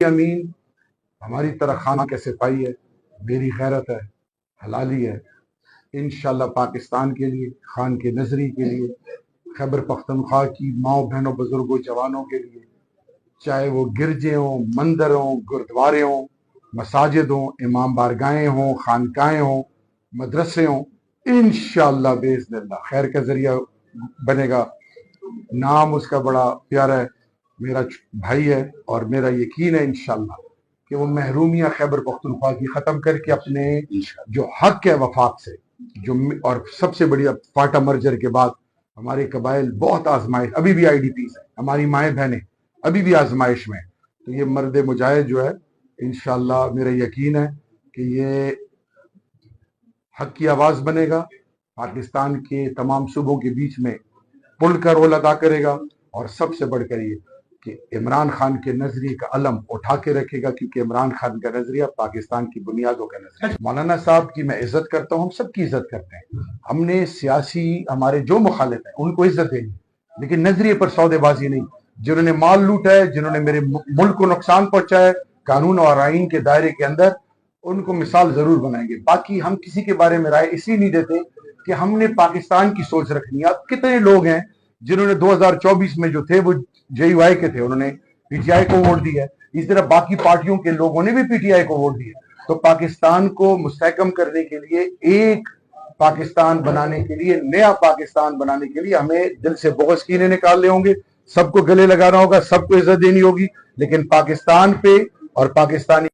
امین ہماری طرح خانہ کے سپاہی ہے، میری غیرت ہے، حلالی ہے، انشاءاللہ پاکستان کے لیے، خان کے نظری کے لیے، خیبر پختونخوا کی ماؤں بہنوں بزرگوں جوانوں کے لیے، چاہے وہ گرجے ہوں، مندر ہوں، گردوارے ہوں، مساجد ہوں، امام بارگاہیں ہوں، خانقاہیں ہوں، مدرسے ہوں، انشاءاللہ باذن اللہ خیر کا ذریعہ بنے گا۔ نام اس کا بڑا پیارا ہے، میرا بھائی ہے، اور میرا یقین ہے انشاءاللہ کہ وہ محرومیاں خیبر پختونخوا کی ختم کر کے اپنے جو حق ہے وفاق سے اور سب سے بڑی فاٹا مرجر کے بعد ہمارے قبائل بہت آزمائش، ابھی بھی آئی ڈی پیز ہیں، ہماری مائیں بہنیں ابھی بھی آزمائش میں، تو یہ مرد مجاہد جو ہے انشاءاللہ میرا یقین ہے کہ یہ حق کی آواز بنے گا، پاکستان کے تمام صوبوں کے بیچ میں پل کا رول ادا کرے گا، اور سب سے بڑھ کر یہ کہ عمران خان کے نظریے کا علم اٹھا کے رکھے گا، کیونکہ عمران خان کا نظریہ پاکستان کی بنیادوں کا نظریہ۔ مولانا صاحب کی میں عزت کرتا ہوں، ہم سب کی عزت کرتے ہیں، ہم نے سیاسی ہمارے جو مخالف ہیں ان کو عزت دینی، لیکن نظریے پر سودے بازی نہیں۔ جنہوں نے مال لوٹا ہے، جنہوں نے میرے ملک کو نقصان پہنچایا ہے قانون اور آئین کے دائرے کے اندر، ان کو مثال ضرور بنائیں گے۔ باقی ہم کسی کے بارے میں رائے اسی نہیں دیتے کہ ہم نے پاکستان کی سوچ رکھنی ہے۔ اب کتنے لوگ ہیں جنہوں نے 2024 میں جو تھے وہ جے یو آئی کے تھے، انہوں نے پی ٹی آئی کو ووٹ دیا ہے، اس طرح باقی پارٹیوں کے لوگوں نے بھی پی ٹی آئی کو ووٹ دیا۔ تو پاکستان کو مستحکم کرنے کے لیے، ایک پاکستان بنانے کے لیے، نیا پاکستان بنانے کے لیے ہمیں دل سے بغض کینے نکالنے ہوں گے، سب کو گلے لگانا ہوگا، سب کو عزت دینی ہوگی، لیکن پاکستان پہ اور پاکستانی